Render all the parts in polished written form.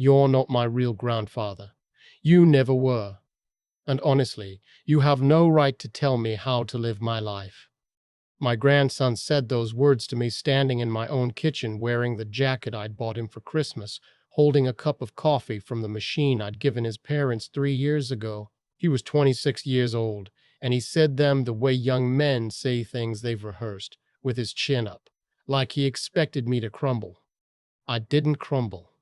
You're not my real grandfather. You never were. And honestly, you have no right to tell me how to live my life." My grandson said those words to me standing in my own kitchen wearing the jacket I'd bought him for Christmas, holding a cup of coffee from the machine I'd given his parents 3 years ago. He was 26 years old, and he said them the way young men say things they've rehearsed, with his chin up, like he expected me to crumble. I didn't crumble.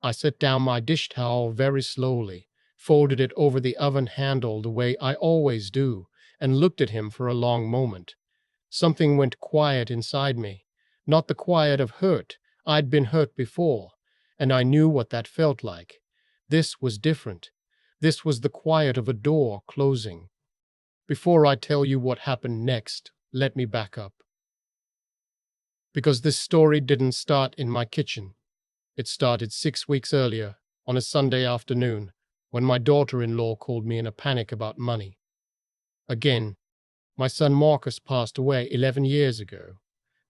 I set down my dish towel very slowly, folded it over the oven handle the way I always do, and looked at him for a long moment. Something went quiet inside me, not the quiet of hurt. I'd been hurt before, and I knew what that felt like. This was different. This was the quiet of a door closing. Before I tell you what happened next, let me back up. Because this story didn't start in my kitchen. It started 6 weeks earlier, on a Sunday afternoon, when my daughter-in-law called me in a panic about money. Again, my son Marcus passed away 11 years ago.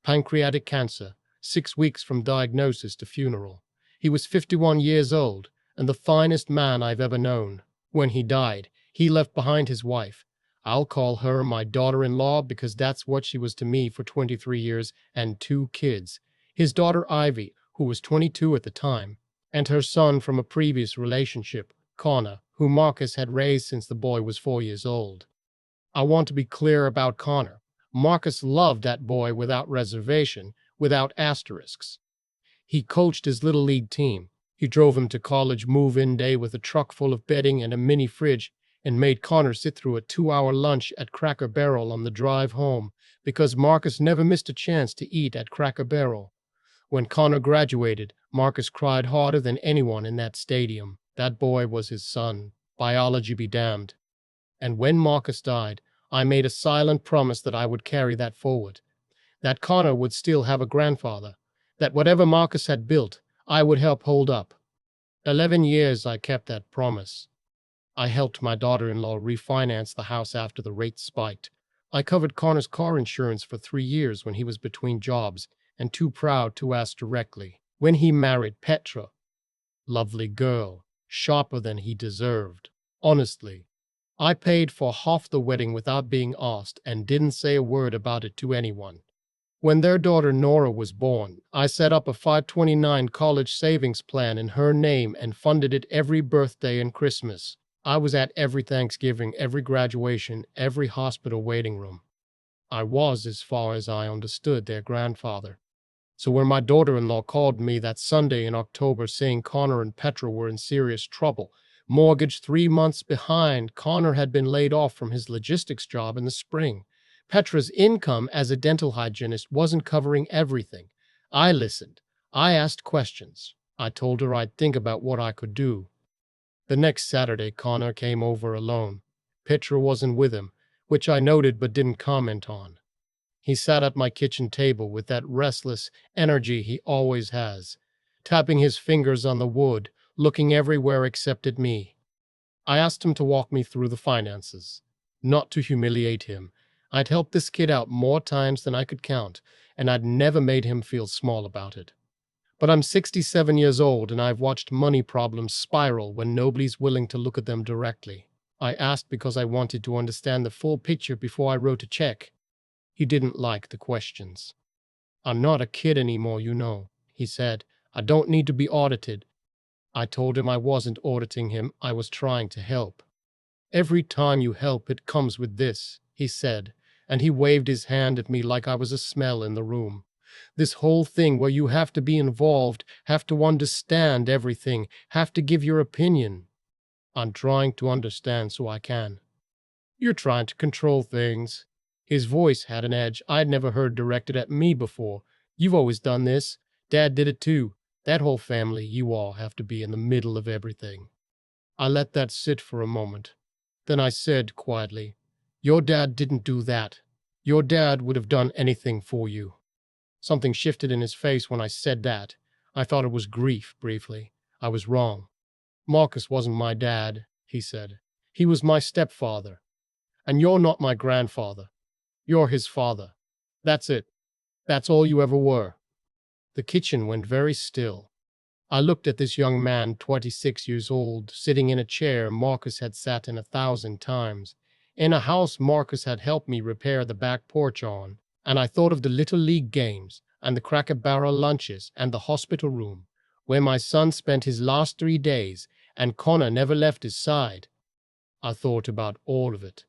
Pancreatic cancer, 6 weeks from diagnosis to funeral. He was 51 years old and the finest man I've ever known. When he died, he left behind his wife. I'll call her my daughter-in-law because that's what she was to me for 23 years, and 2 kids. His daughter Ivy, who was 22 at the time, and her son from a previous relationship, Connor, who Marcus had raised since the boy was 4 years old. I want to be clear about Connor. Marcus loved that boy without reservation, without asterisks. He coached his little league team. He drove him to college move-in day with a truck full of bedding and a mini fridge, and made Connor sit through a 2-hour lunch at Cracker Barrel on the drive home, because Marcus never missed a chance to eat at Cracker Barrel. When Connor graduated, Marcus cried harder than anyone in that stadium. That boy was his son. Biology be damned. And when Marcus died, I made a silent promise that I would carry that forward, that Connor would still have a grandfather, that whatever Marcus had built, I would help hold up. 11 years I kept that promise. I helped my daughter-in-law refinance the house after the rates spiked. I covered Connor's car insurance for 3 years when he was between jobs and too proud to ask directly. When he married Petra, lovely girl, sharper than he deserved. Honestly, I paid for half the wedding without being asked and didn't say a word about it to anyone. When their daughter Nora was born, I set up a 529 college savings plan in her name and funded it every birthday and Christmas. I was at every Thanksgiving, every graduation, every hospital waiting room. I was, as far as I understood, their grandfather. So when my daughter-in-law called me that Sunday in October saying Connor and Petra were in serious trouble, mortgage 3 months behind, Connor had been laid off from his logistics job in the spring. Petra's income as a dental hygienist wasn't covering everything. I listened. I asked questions. I told her I'd think about what I could do. The next Saturday, Connor came over alone. Petra wasn't with him, which I noted but didn't comment on. He sat at my kitchen table with that restless energy he always has, tapping his fingers on the wood, looking everywhere except at me. I asked him to walk me through the finances, not to humiliate him. I'd helped this kid out more times than I could count, and I'd never made him feel small about it. But I'm 67 years old, and I've watched money problems spiral when nobody's willing to look at them directly. I asked because I wanted to understand the full picture before I wrote a check. He didn't like the questions. "I'm not a kid anymore, you know," he said. "I don't need to be audited." I told him I wasn't auditing him, I was trying to help. "Every time you help, it comes with this," he said, and he waved his hand at me like I was a smell in the room. "This whole thing where you have to be involved, have to understand everything, have to give your opinion." "I'm trying to understand so I can." "You're trying to control things." His voice had an edge I'd never heard directed at me before. "You've always done this. Dad did it too. That whole family, you all have to be in the middle of everything." I let that sit for a moment. Then I said quietly, "Your dad didn't do that. Your dad would have done anything for you." Something shifted in his face when I said that. I thought it was grief, briefly. I was wrong. "Marcus wasn't my dad," he said. "He was my stepfather. And you're not my grandfather. You're his father. That's it. That's all you ever were." The kitchen went very still. I looked at this young man, 26 years old, sitting in a chair Marcus had sat in 1,000 times, in a house Marcus had helped me repair the back porch on, and I thought of the Little League games, and the Cracker Barrel lunches, and the hospital room, where my son spent his last 3 days, and Connor never left his side. I thought about all of it.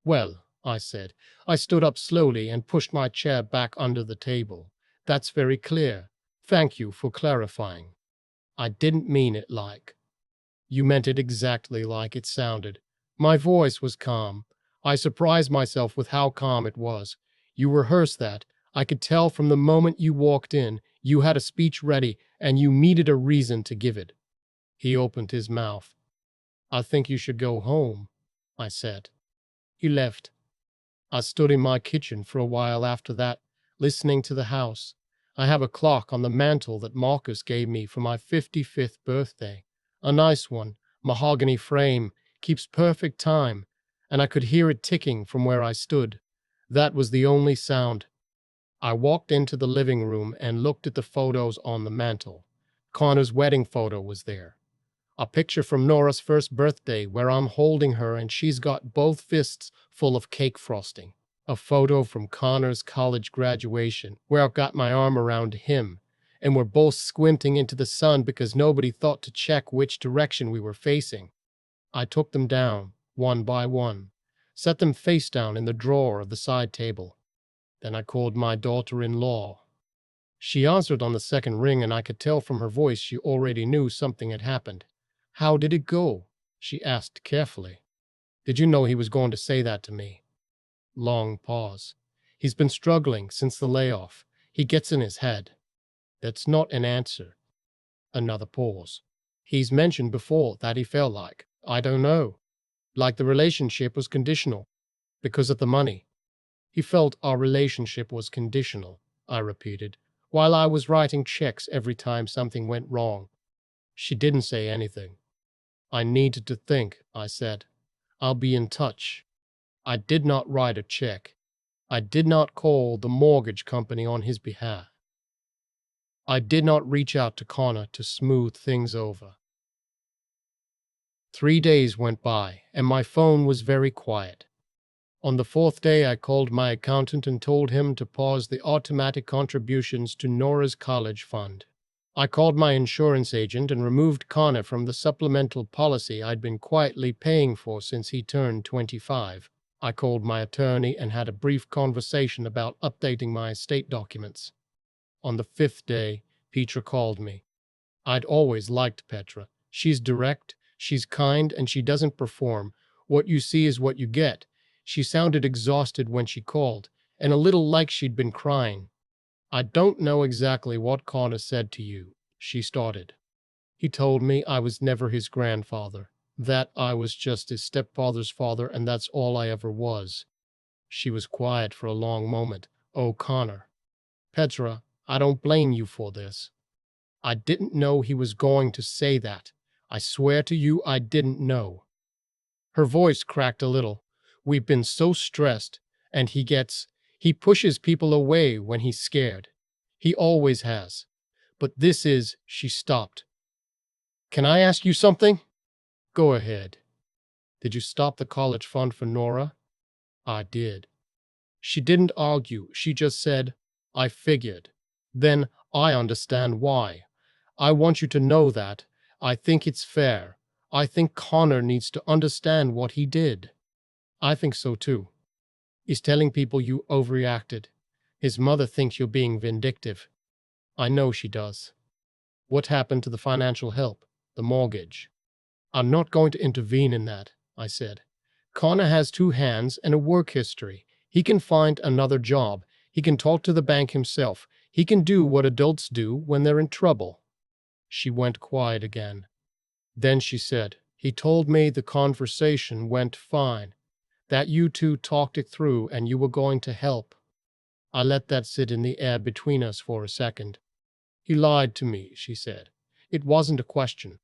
Well, I said. I stood up slowly and pushed my chair back under the table. That's very clear. Thank you for clarifying. I didn't mean it like. You meant it exactly like it sounded. My voice was calm. I surprised myself with how calm it was. You rehearsed that. I could tell from the moment you walked in, you had a speech ready, and you needed a reason to give it. He opened his mouth. I think you should go home, I said. He left. I stood in my kitchen for a while after that, listening to the house. I have a clock on the mantel that Marcus gave me for my 55th birthday. A nice one, mahogany frame, keeps perfect time, and I could hear it ticking from where I stood. That was the only sound. I walked into the living room and looked at the photos on the mantel. Connor's wedding photo was there. A picture from Nora's first birthday where I'm holding her and she's got both fists full of cake frosting. A photo from Connor's college graduation where I've got my arm around him and we're both squinting into the sun because nobody thought to check which direction we were facing. I took them down, one by one, set them face down in the drawer of the side table. Then I called my daughter-in-law. She answered on the second ring and I could tell from her voice she already knew something had happened. How did it go? She asked carefully. Did you know he was going to say that to me? Long pause. He's been struggling since the layoff. He gets in his head. That's not an answer. Another pause. He's mentioned before that he felt like, I don't know, like the relationship was conditional because of the money. He felt our relationship was conditional, I repeated, while I was writing checks every time something went wrong. She didn't say anything. I needed to think, I said. I'll be in touch. I did not write a check. I did not call the mortgage company on his behalf. I did not reach out to Connor to smooth things over. 3 days went by, and my phone was very quiet. On the 4th day, I called my accountant and told him to pause the automatic contributions to Nora's college fund. I called my insurance agent and removed Connor from the supplemental policy I'd been quietly paying for since he turned 25. I called my attorney and had a brief conversation about updating my estate documents. On the 5th day, Petra called me. I'd always liked Petra. She's direct, she's kind, and she doesn't perform. What you see is what you get. She sounded exhausted when she called, and a little like she'd been crying. I don't know exactly what Connor said to you, she started. He told me I was never his grandfather, that I was just his stepfather's father, and that's all I ever was. She was quiet for a long moment. Oh, Connor. Petra, I don't blame you for this. I didn't know he was going to say that. I swear to you I didn't know. Her voice cracked a little. We've been so stressed, and he pushes people away when he's scared. He always has. But she stopped. Can I ask you something? Go ahead. Did you stop the college fund for Nora? I did. She didn't argue. She just said, I figured. Then I understand why. I want you to know that. I think it's fair. I think Connor needs to understand what he did. I think so too. He's telling people you overreacted. His mother thinks you're being vindictive. I know she does. What happened to the financial help, the mortgage? I'm not going to intervene in that, I said. Connor has 2 hands and a work history. He can find another job. He can talk to the bank himself. He can do what adults do when they're in trouble. She went quiet again. Then she said, he told me the conversation went fine, that you two talked it through and you were going to help. I let that sit in the air between us for a second. He lied to me, she said. It wasn't a question.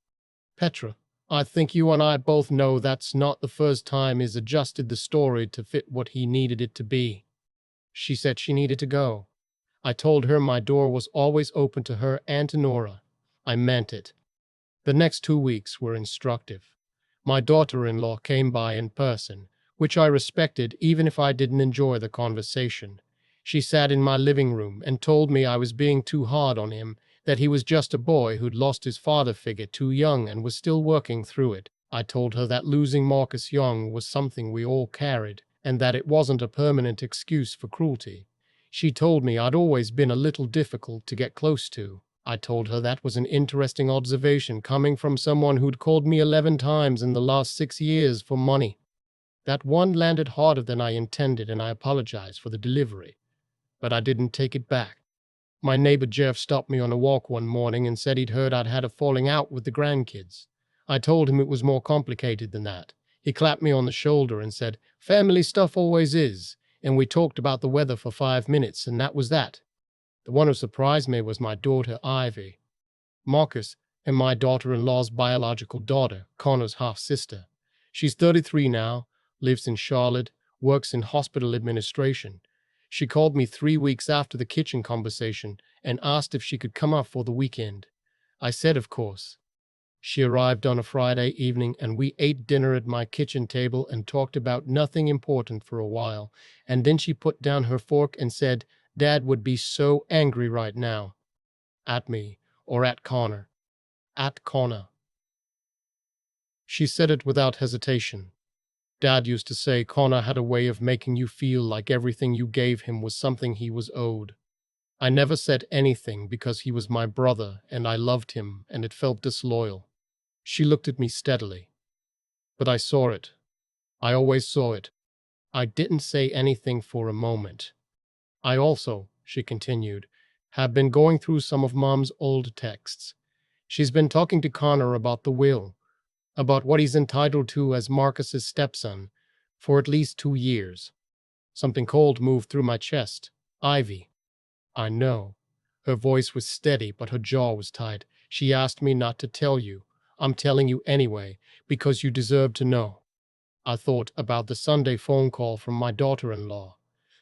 Petra, I think you and I both know that's not the first time he's adjusted the story to fit what he needed it to be. She said she needed to go. I told her my door was always open to her and to Nora. I meant it. The next 2 weeks were instructive. My daughter-in-law came by in person, which I respected even if I didn't enjoy the conversation. She sat in my living room and told me I was being too hard on him, that he was just a boy who'd lost his father figure too young and was still working through it. I told her that losing Marcus young was something we all carried, and that it wasn't a permanent excuse for cruelty. She told me I'd always been a little difficult to get close to. I told her that was an interesting observation coming from someone who'd called me 11 times in the last 6 years for money. That one landed harder than I intended, and I apologized for the delivery. But I didn't take it back. My neighbor Jeff stopped me on a walk one morning and said he'd heard I'd had a falling out with the grandkids. I told him it was more complicated than that. He clapped me on the shoulder and said, "Family stuff always is," and we talked about the weather for 5 minutes, and that was that. The one who surprised me was my daughter, Ivy. Marcus and my daughter-in-law's biological daughter, Connor's half-sister. She's 33 now, lives in Charlotte, works in hospital administration. She called me 3 weeks after the kitchen conversation and asked if she could come up for the weekend. I said, of course. She arrived on a Friday evening, and we ate dinner at my kitchen table and talked about nothing important for a while, and then she put down her fork and said, "Dad would be so angry right now." At me, or at Connor. At Connor. She said it without hesitation. Dad used to say Connor had a way of making you feel like everything you gave him was something he was owed. I never said anything because he was my brother and I loved him, and it felt disloyal. She looked at me steadily. But I saw it. I always saw it. I didn't say anything for a moment. I also, she continued, have been going through some of Mom's old texts. She's been talking to Connor about the will, about what he's entitled to as Marcus's stepson, for at least 2 years. Something cold moved through my chest. Ivy. I know. Her voice was steady, but her jaw was tight. She asked me not to tell you. I'm telling you anyway, because you deserve to know. I thought about the Sunday phone call from my daughter-in-law,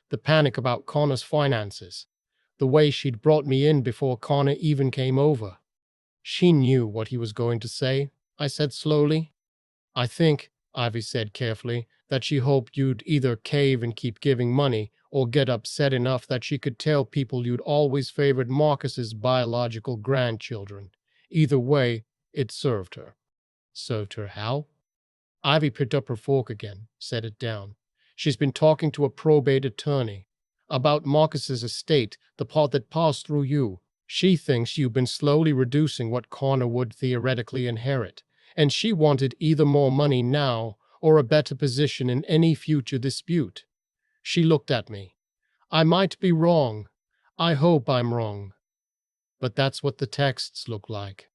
the panic about Connor's finances, the way she'd brought me in before Connor even came over. She knew what he was going to say, I said slowly. I think, Ivy said carefully, that she hoped you'd either cave and keep giving money, or get upset enough that she could tell people you'd always favored Marcus's biological grandchildren. Either way, it served her. Served her how? Ivy picked up her fork again, set it down. She's been talking to a probate attorney about Marcus's estate, the part that passed through you. She thinks you've been slowly reducing what Connor would theoretically inherit, and she wanted either more money now or a better position in any future dispute. She looked at me. I might be wrong. I hope I'm wrong. But that's what the texts look like.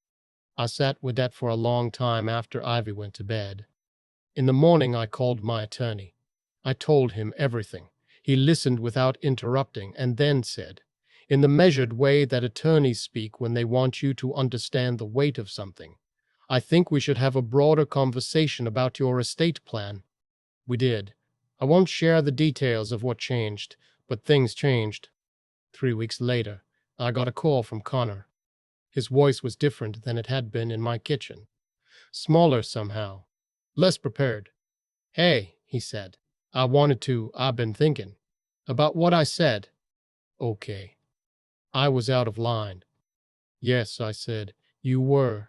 I sat with that for a long time after Ivy went to bed. In the morning, I called my attorney. I told him everything. He listened without interrupting and then said, in the measured way that attorneys speak when they want you to understand the weight of something, "I think we should have a broader conversation about your estate plan." We did. I won't share the details of what changed, but things changed. 3 weeks later, I got a call from Connor. His voice was different than it had been in my kitchen. Smaller somehow. Less prepared. "Hey," he said. I've been thinking. About what I said." Okay. I was out of line. "Yes," I said. "You were."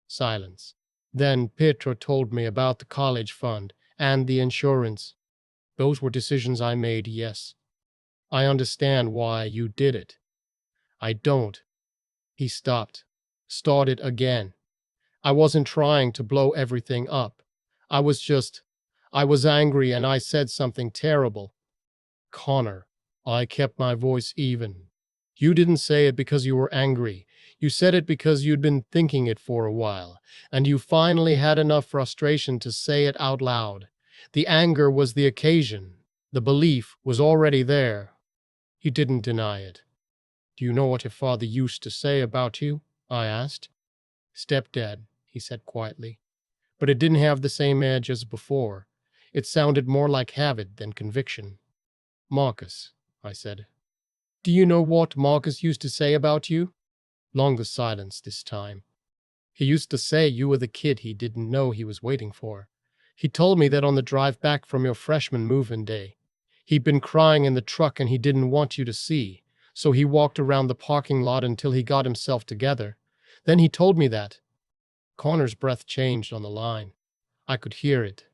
Silence. Then Pietro told me about the college fund and the insurance. "Those were decisions I made, yes. I understand why you did it." "I don't." He stopped. Started again. "I wasn't trying to blow everything up. I was angry and I said something terrible." "Connor." I kept my voice even. "You didn't say it because you were angry. You said it because you'd been thinking it for a while, and you finally had enough frustration to say it out loud. The anger was the occasion. The belief was already there." He didn't deny it. "Do you know what your father used to say about you?" I asked. "Stepdad," he said quietly. But it didn't have the same edge as before. It sounded more like habit than conviction. "Marcus," I said. "Do you know what Marcus used to say about you?" Longer silence this time. He used to say you were the kid he didn't know he was waiting for. He told me that on the drive back from your freshman move-in day. He'd been crying in the truck and he didn't want you to see, so he walked around the parking lot until he got himself together. Then he told me that. Connor's breath changed on the line. I could hear it.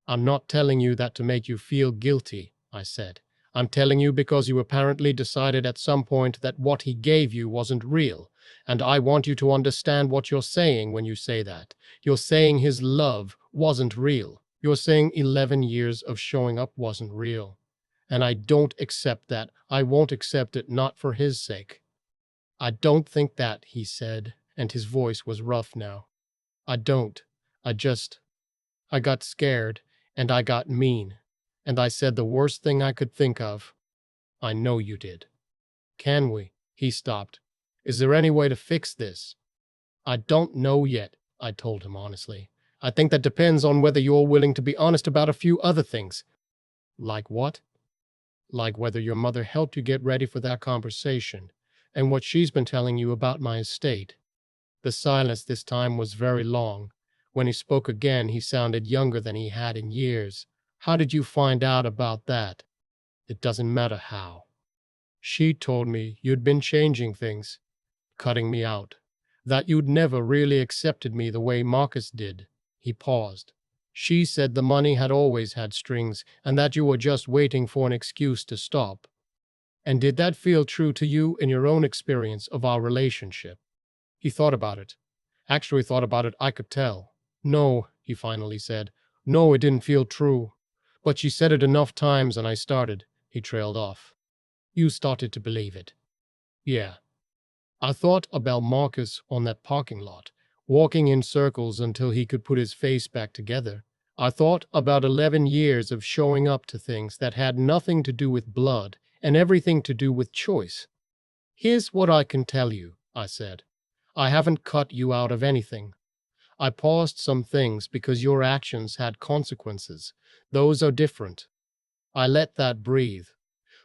I'm not telling you that to make you feel guilty, I said. I'm telling you because you apparently decided at some point that what he gave you wasn't real, and I want you to understand what you're saying when you say that. You're saying his love wasn't real. You're saying 11 years of showing up wasn't real. And I don't accept that. I won't accept it, not for his sake. I don't think that, he said, and his voice was rough now. I don't. I got scared, and I got mean, and I said the worst thing I could think of. I know you did. Can we? He stopped. Is there any way to fix this? I don't know yet, I told him honestly. I think that depends on whether you're willing to be honest about a few other things. Like what? Like whether your mother helped you get ready for that conversation, and what she's been telling you about my estate. The silence this time was very long. When he spoke again, he sounded younger than he had in years. How did you find out about that? It doesn't matter how. She told me you'd been changing things, cutting me out, that you'd never really accepted me the way Marcus did. He paused. She said the money had always had strings and that you were just waiting for an excuse to stop. And did that feel true to you in your own experience of our relationship? He thought about it. Actually thought about it, I could tell. No, he finally said. No, it didn't feel true. But she said it enough times and I started. He trailed off. You started to believe it. Yeah. I thought about Marcus on that parking lot, walking in circles until he could put his face back together. I thought about 11 years of showing up to things that had nothing to do with blood and everything to do with choice. Here's what I can tell you, I said. I haven't cut you out of anything. I paused some things because your actions had consequences. Those are different. I let that breathe.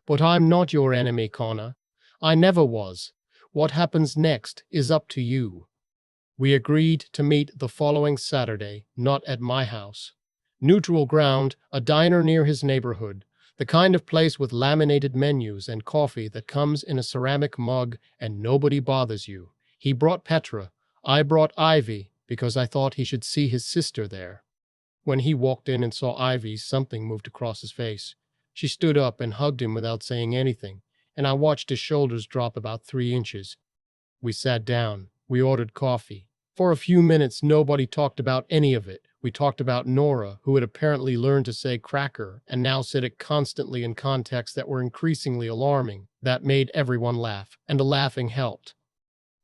But I'm not your enemy, Connor. I never was. What happens next is up to you. We agreed to meet the following Saturday, not at my house. Neutral ground, a diner near his neighborhood, the kind of place with laminated menus and coffee that comes in a ceramic mug and nobody bothers you. He brought Petra. I brought Ivy because I thought he should see his sister there. When he walked in and saw Ivy, something moved across his face. She stood up and hugged him without saying anything, and I watched his shoulders drop about 3 inches. We sat down. We ordered coffee. For a few minutes, nobody talked about any of it. We talked about Nora, who had apparently learned to say cracker and now said it constantly in contexts that were increasingly alarming. That made everyone laugh, and the laughing helped.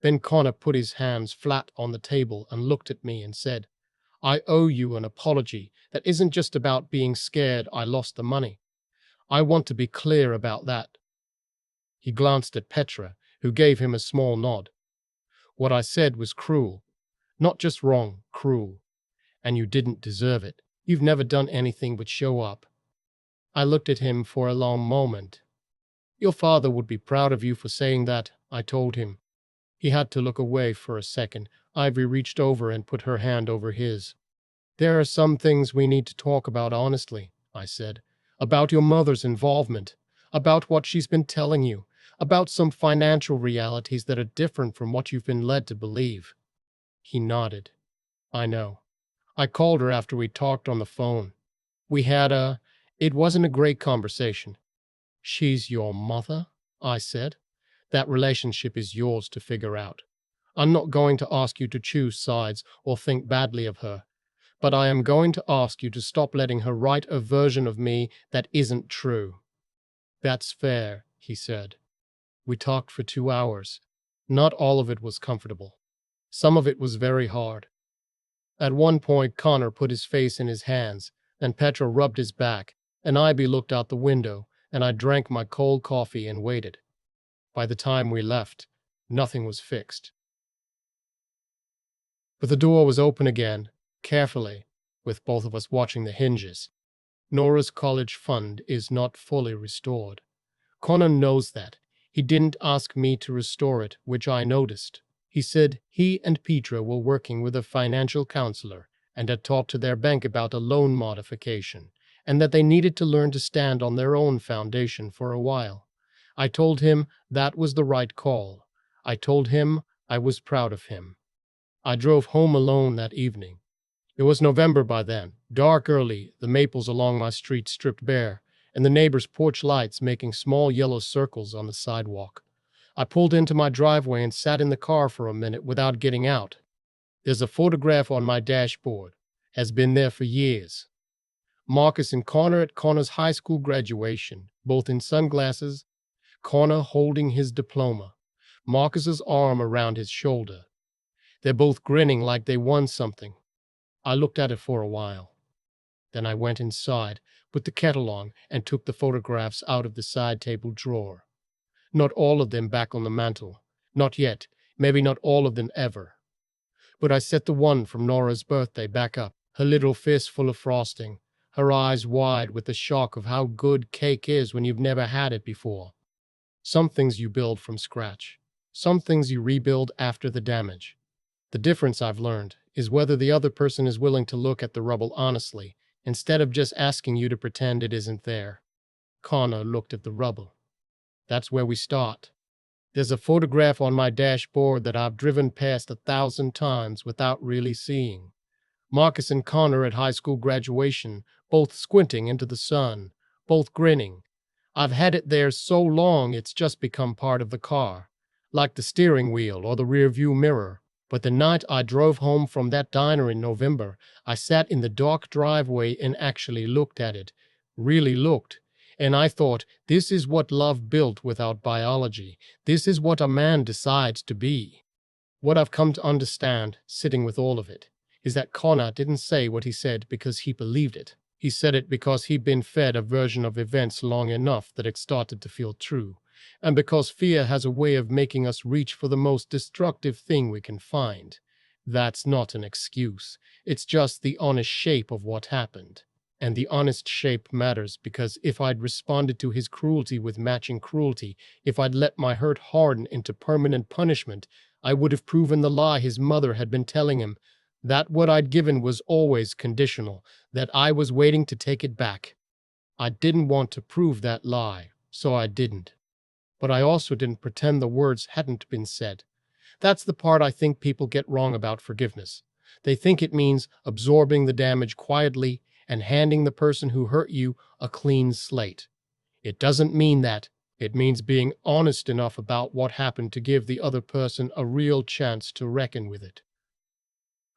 Then Connor put his hands flat on the table and looked at me and said, I owe you an apology that isn't just about being scared I lost the money. I want to be clear about that. He glanced at Petra, who gave him a small nod. What I said was cruel. Not just wrong, cruel. And you didn't deserve it. You've never done anything but show up. I looked at him for a long moment. Your father would be proud of you for saying that, I told him. He had to look away for a second. Ivy reached over and put her hand over his. There are some things we need to talk about honestly, I said. About your mother's involvement. About what she's been telling you. About some financial realities that are different from what you've been led to believe. He nodded. I know. I called her after we talked on the phone. It wasn't a great conversation. She's your mother? I said. That relationship is yours to figure out. I'm not going to ask you to choose sides or think badly of her, but I am going to ask you to stop letting her write a version of me that isn't true. That's fair, he said. We talked for 2 hours. Not all of it was comfortable. Some of it was very hard. At one point, Connor put his face in his hands, then Petra rubbed his back, and Ivy looked out the window, and I drank my cold coffee and waited. By the time we left, nothing was fixed. But the door was open again, carefully, with both of us watching the hinges. Nora's college fund is not fully restored. Connor knows that. He didn't ask me to restore it, which I noticed. He said he and Petra were working with a financial counselor and had talked to their bank about a loan modification, and that they needed to learn to stand on their own foundation for a while. I told him that was the right call. I told him I was proud of him. I drove home alone that evening. It was November by then, dark early, the maples along my street stripped bare, and the neighbors' porch lights making small yellow circles on the sidewalk. I pulled into my driveway and sat in the car for a minute without getting out. There's a photograph on my dashboard. Has been there for years. Marcus and Connor at Connor's high school graduation, both in sunglasses, Connor holding his diploma, Marcus's arm around his shoulder. They're both grinning like they won something. I looked at it for a while. Then I went inside, put the kettle on, and took the photographs out of the side table drawer. Not all of them back on the mantel. Not yet. Maybe not all of them ever. But I set the one from Nora's birthday back up, her little fist full of frosting, her eyes wide with the shock of how good cake is when you've never had it before. Some things you build from scratch. Some things you rebuild after the damage. The difference I've learned is whether the other person is willing to look at the rubble honestly, instead of just asking you to pretend it isn't there. Connor looked at the rubble. That's where we start. There's a photograph on my dashboard that I've driven past 1,000 times without really seeing. Marcus and Connor at high school graduation, both squinting into the sun, both grinning. I've had it there so long it's just become part of the car, like the steering wheel or the rear view mirror. But the night I drove home from that diner in November, I sat in the dark driveway and actually looked at it, really looked. And I thought, this is what love built without biology. This is what a man decides to be. What I've come to understand, sitting with all of it, is that Connor didn't say what he said because he believed it. He said it because he'd been fed a version of events long enough that it started to feel true. And because fear has a way of making us reach for the most destructive thing we can find. That's not an excuse. It's just the honest shape of what happened. And the honest shape matters because if I'd responded to his cruelty with matching cruelty, if I'd let my hurt harden into permanent punishment, I would have proven the lie his mother had been telling him, that what I'd given was always conditional, that I was waiting to take it back. I didn't want to prove that lie, so I didn't. But I also didn't pretend the words hadn't been said. That's the part I think people get wrong about forgiveness. They think it means absorbing the damage quietly and handing the person who hurt you a clean slate. It doesn't mean that. It means being honest enough about what happened to give the other person a real chance to reckon with it.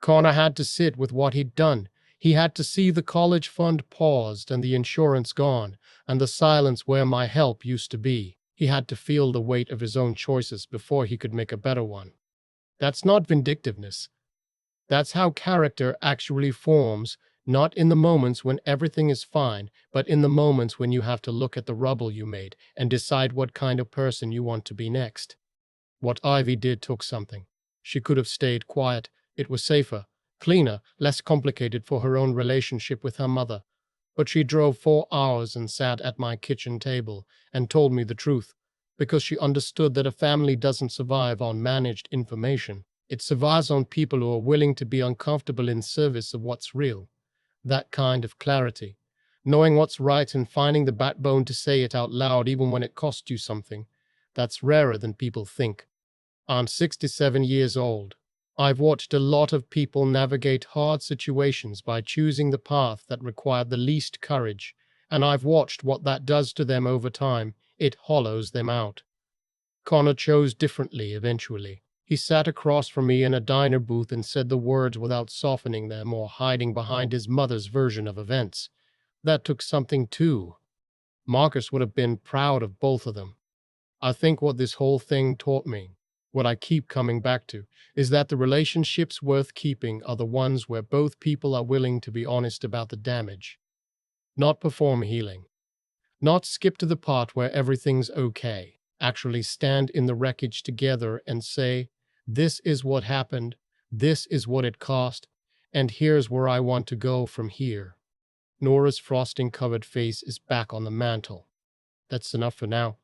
Connor had to sit with what he'd done. He had to see the college fund paused and the insurance gone, and the silence where my help used to be. He had to feel the weight of his own choices before he could make a better one. That's not vindictiveness. That's how character actually forms, not in the moments when everything is fine, but in the moments when you have to look at the rubble you made and decide what kind of person you want to be next. What Ivy did took something. She could have stayed quiet. It was safer, cleaner, less complicated for her own relationship with her mother. But she drove 4 hours and sat at my kitchen table and told me the truth, because she understood that a family doesn't survive on managed information. It survives on people who are willing to be uncomfortable in service of what's real. That kind of clarity, knowing what's right and finding the backbone to say it out loud even when it costs you something, that's rarer than people think. I'm 67 years old. I've watched a lot of people navigate hard situations by choosing the path that required the least courage, and I've watched what that does to them over time. It hollows them out. Connor chose differently eventually. He sat across from me in a diner booth and said the words without softening them or hiding behind his mother's version of events. That took something too. Marcus would have been proud of both of them. I think what this whole thing taught me, what I keep coming back to, is that the relationships worth keeping are the ones where both people are willing to be honest about the damage. Not perform healing. Not skip to the part where everything's okay. Actually stand in the wreckage together and say, this is what happened, this is what it cost, and here's where I want to go from here. Nora's frosting-covered face is back on the mantel. That's enough for now.